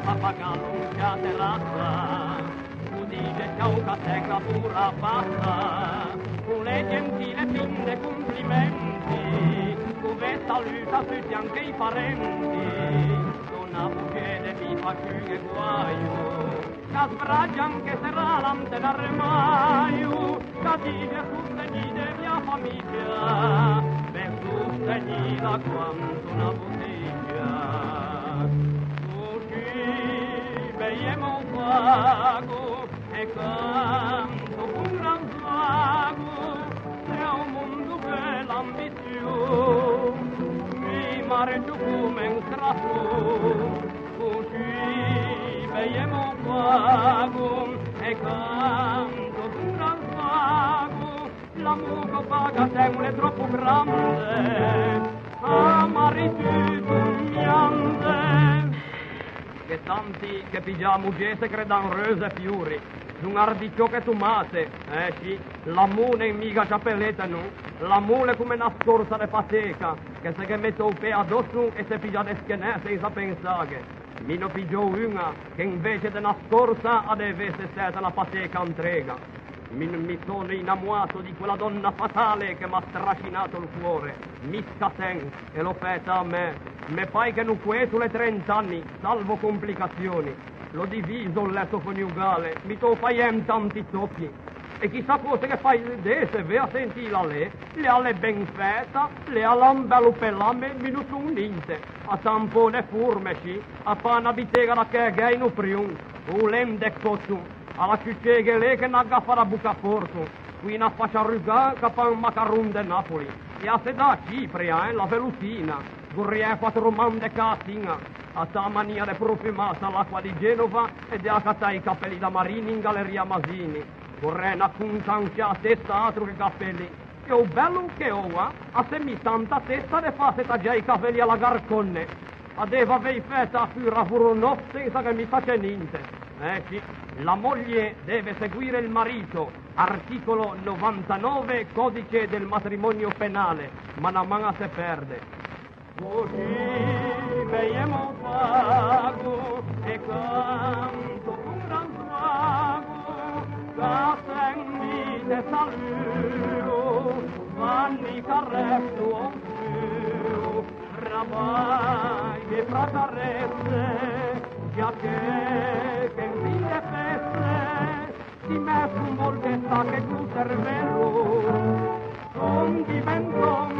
Pappagallo terrazza, tu dice ciao che tenga pura bassa, tu le gentile pinde complimenti, tu ve saluta tutti anche i parenti, non ha bugiede mi fa più che guaio, che sbraggia anche se ralante l'armaio, che dice sostenite mia famiglia, per sostenida quanto una bottiglia. Vegliamo un vago e canto un gran vago, è un mondo che l'ambizione mi marcio come un strato, così vegliamo un vago e canto un gran vago, l'amore paga sempre è troppo grande, amare tutto miante. Che tanti che pigiamo gente credan rose e fiori, un ardicchioche tomate, sì, la mule in mica ciappelletta no, la mule come una scorza di fateca, che se che metto un pe addosso e se pigia le schiene senza pensare. Mi ne pigiò una che invece di una scorza avesse stata una fateca entrega. Mi sono innamorato di quella donna fatale che mi ha strascinato il cuore, mi scaten e l'ho fatta a me. Me fai che non questo le 30 anni, salvo complicazioni. L'ho diviso il letto coniugale, mi to fai tanti tocchi. E chissà cosa che fai adesso, ve a sentirla le alle ben fatta, le alle un bello pelame, mi non sono niente. A tampone furmeci, a panna bitega da che gai no priun, u lem de cottu. Alla ciuceghe lei che n'agga fa la buca porto, qui una faccia rugà che fa un macaron de Napoli, e a se da Cipria, la velutina, vorrei 4 man de castina, a ta mania de profumata l'acqua di Genova e de accattare i capelli da Marini in Galleria Masini, vorrei una contancia a testa altro che capelli, e ho bello che ho, a se mi tanta testa de fa se già i capelli alla garconne, adeva vei fetta a fura furono senza che mi face niente. Sì, la moglie deve seguire il marito, articolo 99, codice del matrimonio penale, ma la mano se perde. Così veiamo vago e canto un gran svago, che senti de saluto, vanni carretto o più, ramai che frataresse, già che in mille feste si mette un volgetta che tu cervello non divento